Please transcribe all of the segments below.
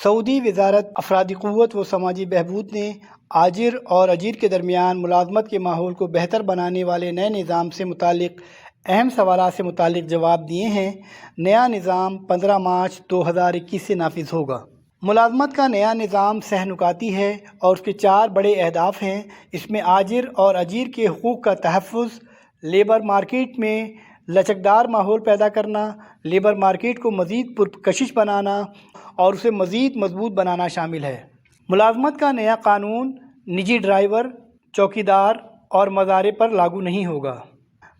سعودی وزارت افرادی قوت و سماجی بہبود نے آجر اور اجیر کے درمیان ملازمت کے ماحول کو بہتر بنانے والے نئے نظام سے متعلق اہم سوالات سے متعلق جواب دیے ہیں۔ نیا نظام 15 مارچ 2021 سے نافذ ہوگا۔ ملازمت کا نیا نظام سہ نکاتی ہے اور اس کے 4 بڑے اہداف ہیں۔ اس میں آجر اور اجیر کے حقوق کا تحفظ، لیبر مارکیٹ میں لچکدار ماحول پیدا کرنا، لیبر مارکیٹ کو مزید پرکشش بنانا اور اسے مزید مضبوط بنانا شامل ہے۔ ملازمت کا نیا قانون نجی ڈرائیور، چوکیدار اور مزارع پر لاگو نہیں ہوگا۔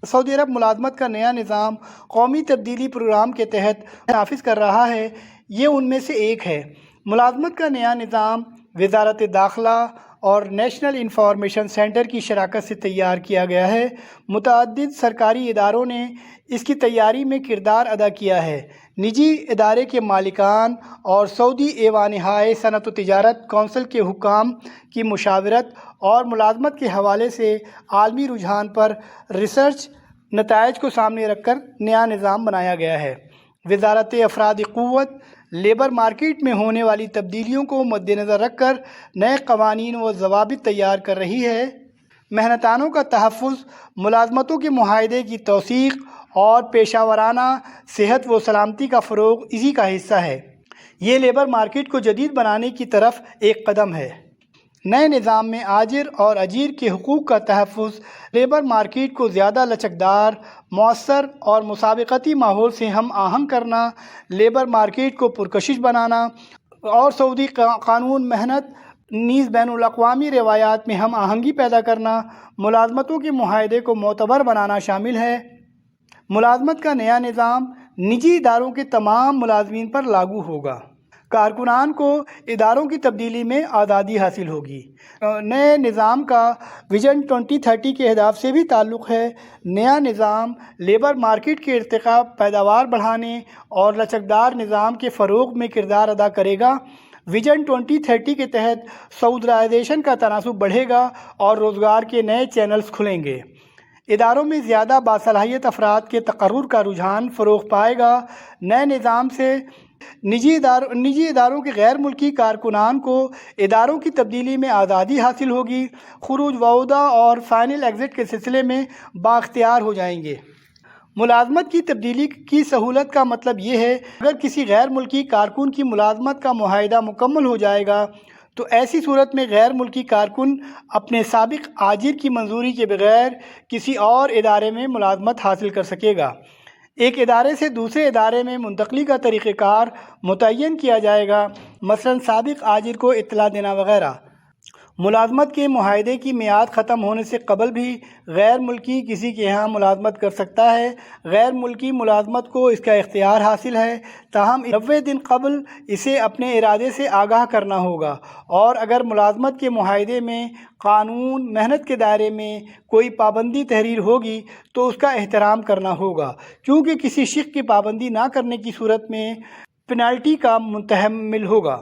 سعودی عرب ملازمت کا نیا نظام قومی تبدیلی پروگرام کے تحت نافذ کر رہا ہے۔ یہ ان میں سے ایک ہے۔ ملازمت کا نیا نظام وزارت داخلہ اور نیشنل انفارمیشن سینٹر کی شراکت سے تیار کیا گیا ہے۔ متعدد سرکاری اداروں نے اس کی تیاری میں کردار ادا کیا ہے۔ نجی ادارے کے مالکان اور سعودی ایوان ہائے صنعت و تجارت کونسل کے حکام کی مشاورت اور ملازمت کے حوالے سے عالمی رجحان پر ریسرچ نتائج کو سامنے رکھ کر نیا نظام بنایا گیا ہے۔ وزارت افرادی قوت لیبر مارکیٹ میں ہونے والی تبدیلیوں کو مد نظر رکھ کر نئے قوانین و ضوابط تیار کر رہی ہے۔ محنتانوں کا تحفظ، ملازمتوں کے معاہدے کی توثیق اور پیشہ ورانہ صحت و سلامتی کا فروغ اسی کا حصہ ہے۔ یہ لیبر مارکیٹ کو جدید بنانے کی طرف ایک قدم ہے۔ نئے نظام میں آجر اور اجیر کے حقوق کا تحفظ، لیبر مارکیٹ کو زیادہ لچکدار، مؤثر اور مسابقتی ماحول سے ہم آہنگ کرنا، لیبر مارکیٹ کو پرکشش بنانا اور سعودی قانون محنت نیز بین الاقوامی روایات میں ہم آہنگی پیدا کرنا، ملازمتوں کے معاہدے کو معتبر بنانا شامل ہے۔ ملازمت کا نیا نظام نجی اداروں کے تمام ملازمین پر لاگو ہوگا۔ کارکنان کو اداروں کی تبدیلی میں آزادی حاصل ہوگی۔ نئے نظام کا ویژن 2030 کے اہداف سے بھی تعلق ہے۔ نیا نظام لیبر مارکیٹ کے ارتقاء، پیداوار بڑھانے اور لچکدار نظام کے فروغ میں کردار ادا کرے گا۔ ویژن 2030 کے تحت سعودرائزیشن کا تناسب بڑھے گا اور روزگار کے نئے چینلز کھلیں گے۔ اداروں میں زیادہ باصلاحیت افراد کے تقرر کا رجحان فروغ پائے گا۔ نئے نظام سے نجی اداروں کے غیر ملکی کارکنان کو اداروں کی تبدیلی میں آزادی حاصل ہوگی، خروج وعودہ اور فائنل ایگزٹ کے سلسلے میں بااختیار ہو جائیں گے۔ ملازمت کی تبدیلی کی سہولت کا مطلب یہ ہے اگر کسی غیر ملکی کارکن کی ملازمت کا معاہدہ مکمل ہو جائے گا تو ایسی صورت میں غیر ملکی کارکن اپنے سابق آجر کی منظوری کے بغیر کسی اور ادارے میں ملازمت حاصل کر سکے گا۔ ایک ادارے سے دوسرے ادارے میں منتقلی کا طریقہ کار متعین کیا جائے گا، مثلاً سابق آجر کو اطلاع دینا وغیرہ۔ ملازمت کے معاہدے کی میعاد ختم ہونے سے قبل بھی غیر ملکی کسی کے ہاں ملازمت کر سکتا ہے۔ غیر ملکی ملازمت کو اس کا اختیار حاصل ہے، تاہم 90 دن قبل اسے اپنے ارادے سے آگاہ کرنا ہوگا، اور اگر ملازمت کے معاہدے میں قانون محنت کے دائرے میں کوئی پابندی تحریر ہوگی تو اس کا احترام کرنا ہوگا، کیونکہ کسی شق کی پابندی نہ کرنے کی صورت میں پینالٹی کا متحمل ہوگا۔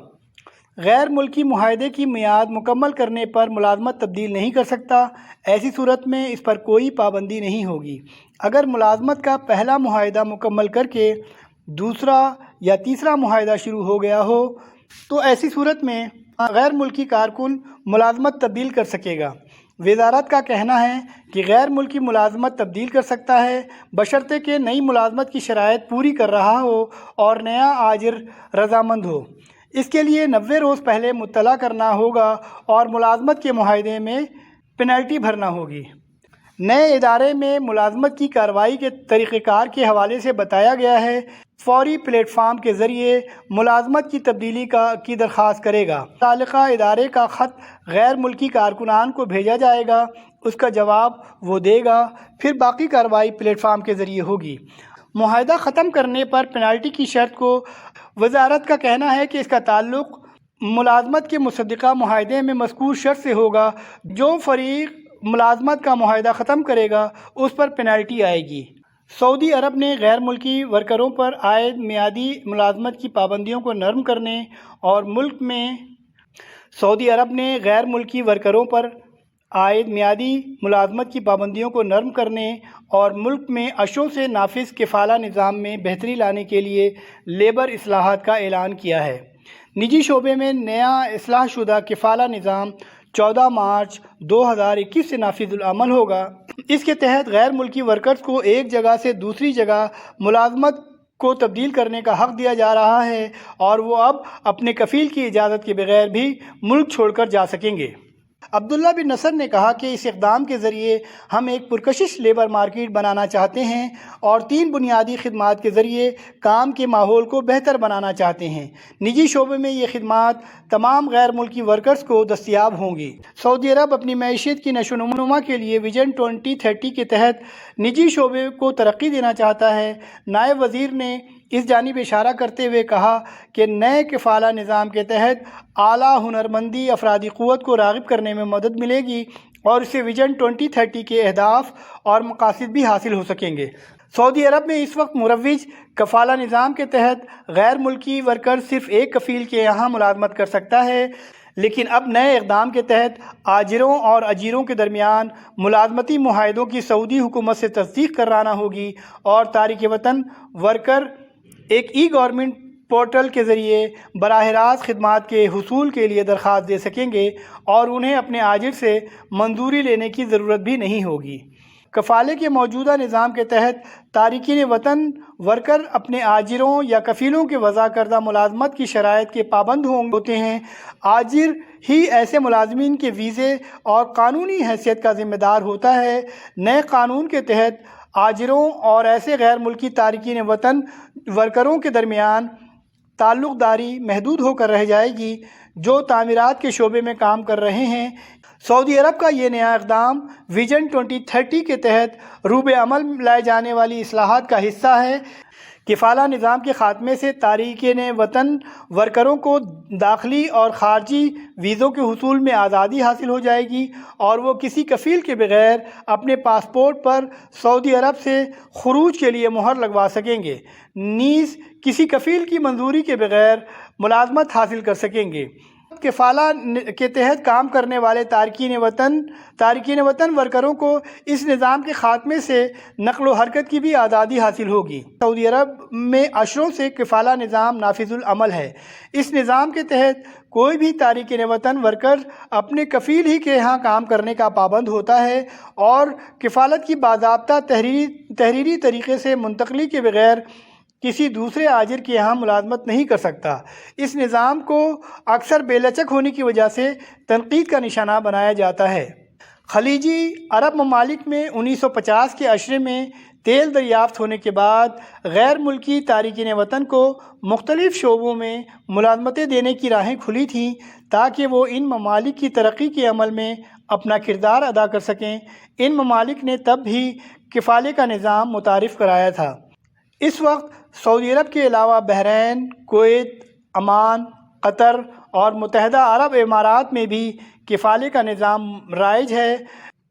غیر ملکی معاہدے کی میعاد مکمل کرنے پر ملازمت تبدیل نہیں کر سکتا۔ ایسی صورت میں اس پر کوئی پابندی نہیں ہوگی۔ اگر ملازمت کا پہلا معاہدہ مکمل کر کے دوسرا یا تیسرا معاہدہ شروع ہو گیا ہو تو ایسی صورت میں غیر ملکی کارکن ملازمت تبدیل کر سکے گا۔ وزارت کا کہنا ہے کہ غیر ملکی ملازمت تبدیل کر سکتا ہے بشرطے کہ نئی ملازمت کی شرائط پوری کر رہا ہو اور نیا آجر رضامند ہو۔ اس کے لیے 90 روز پہلے مطلع کرنا ہوگا اور ملازمت کے معاہدے میں پینلٹی بھرنا ہوگی۔ نئے ادارے میں ملازمت کی کارروائی کے طریقہ کار کے حوالے سے بتایا گیا ہے۔ فوری پلیٹ فارم کے ذریعے ملازمت کی تبدیلی کی درخواست کرے گا۔ متعلقہ ادارے کا خط غیر ملکی کارکنان کو بھیجا جائے گا، اس کا جواب وہ دے گا، پھر باقی کارروائی پلیٹ فارم کے ذریعے ہوگی۔ معاہدہ ختم کرنے پر پینالٹی کی شرط کو وزارت کا کہنا ہے کہ اس کا تعلق ملازمت کے مصدقہ معاہدے میں مذکور شرط سے ہوگا۔ جو فریق ملازمت کا معاہدہ ختم کرے گا اس پر پینالٹی آئے گی۔ سعودی عرب نے غیر ملکی ورکروں پر عائد میعادی ملازمت کی پابندیوں کو نرم کرنے اور ملک میں سعودی عرب نے غیر ملکی ورکروں پر عائد میعادی ملازمت کی پابندیوں کو نرم کرنے اور ملک میں عشروں سے نافذ کفالہ نظام میں بہتری لانے کے لیے لیبر اصلاحات کا اعلان کیا ہے۔ نجی شعبے میں نیا اصلاح شدہ کفالہ نظام 14 مارچ 2021 سے نافذ العمل ہوگا۔ اس کے تحت غیر ملکی ورکرز کو ایک جگہ سے دوسری جگہ ملازمت کو تبدیل کرنے کا حق دیا جا رہا ہے اور وہ اب اپنے کفیل کی اجازت کے بغیر بھی ملک چھوڑ کر جا سکیں گے۔ عبداللہ بن نصر نے کہا کہ اس اقدام کے ذریعے ہم ایک پرکشش لیبر مارکیٹ بنانا چاہتے ہیں اور 3 بنیادی خدمات کے ذریعے کام کے ماحول کو بہتر بنانا چاہتے ہیں۔ نجی شعبے میں یہ خدمات تمام غیر ملکی ورکرز کو دستیاب ہوں گی۔ سعودی عرب اپنی معیشت کی نشو و نما کے لیے ویژن 2030 کے تحت نجی شعبے کو ترقی دینا چاہتا ہے۔ نائب وزیر نے اس جانب اشارہ کرتے ہوئے کہا کہ نئے کفالہ نظام کے تحت اعلیٰ ہنرمندی افرادی قوت کو راغب کرنے میں مدد ملے گی اور اس سے ویژن 2030 کے اہداف اور مقاصد بھی حاصل ہو سکیں گے۔ سعودی عرب میں اس وقت مروج کفالہ نظام کے تحت غیر ملکی ورکر صرف ایک کفیل کے یہاں ملازمت کر سکتا ہے، لیکن اب نئے اقدام کے تحت آجروں اور اجیروں کے درمیان ملازمتی معاہدوں کی سعودی حکومت سے تصدیق کرانا ہوگی اور تارک وطن ورکر ایک ای گورنمنٹ پورٹل کے ذریعے براہ راست خدمات کے حصول کے لیے درخواست دے سکیں گے اور انہیں اپنے آجر سے منظوری لینے کی ضرورت بھی نہیں ہوگی۔ کفالے کے موجودہ نظام کے تحت تارکین وطن ورکر اپنے آجروں یا کفیلوں کے وضع کردہ ملازمت کی شرائط کے پابند ہوتے ہیں۔ آجر ہی ایسے ملازمین کے ویزے اور قانونی حیثیت کا ذمہ دار ہوتا ہے۔ نئے قانون کے تحت آجروں اور ایسے غیر ملکی تارکین وطن ورکروں کے درمیان تعلق داری محدود ہو کر رہ جائے گی جو تعمیرات کے شعبے میں کام کر رہے ہیں۔ سعودی عرب کا یہ نیا اقدام ویژن 2030 کے تحت روب عمل لائے جانے والی اصلاحات کا حصہ ہے۔ کفالہ نظام کے خاتمے سے تارکین وطن ورکروں کو داخلی اور خارجی ویزوں کے حصول میں آزادی حاصل ہو جائے گی اور وہ کسی کفیل کے بغیر اپنے پاسپورٹ پر سعودی عرب سے خروج کے لیے مہر لگوا سکیں گے، نیز کسی کفیل کی منظوری کے بغیر ملازمت حاصل کر سکیں گے۔ کفالہ کے تحت کام کرنے والے تارکین وطن ورکروں کو اس نظام کے خاتمے سے نقل و حرکت کی بھی آزادی حاصل ہوگی۔ سعودی عرب میں عشروں سے کفالہ نظام نافذ العمل ہے۔ اس نظام کے تحت کوئی بھی تارکین وطن ورکر اپنے کفیل ہی کے یہاں کام کرنے کا پابند ہوتا ہے اور کفالت کی باضابطہ تحریری طریقے سے منتقلی کے بغیر کسی دوسرے آجر کے یہاں ملازمت نہیں کر سکتا۔ اس نظام کو اکثر بے لچک ہونے کی وجہ سے تنقید کا نشانہ بنایا جاتا ہے۔ خلیجی عرب ممالک میں 1950 کے عشرے میں تیل دریافت ہونے کے بعد غیر ملکی تارکین وطن کو مختلف شعبوں میں ملازمتیں دینے کی راہیں کھلی تھیں تاکہ وہ ان ممالک کی ترقی کے عمل میں اپنا کردار ادا کر سکیں۔ ان ممالک نے تب بھی کفالے کا نظام متعارف کرایا تھا۔ اس وقت سعودی عرب کے علاوہ بحرین، کویت، عمان، قطر اور متحدہ عرب امارات میں بھی کفالے کا نظام رائج ہے۔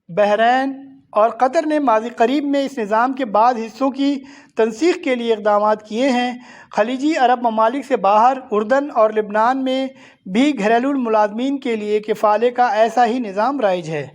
بحرین اور قطر نے ماضی قریب میں اس نظام کے بعض حصوں کی تنسیخ کے لیے اقدامات کیے ہیں۔ خلیجی عرب ممالک سے باہر اردن اور لبنان میں بھی گھریلو ملازمین کے لیے کفالے کا ایسا ہی نظام رائج ہے۔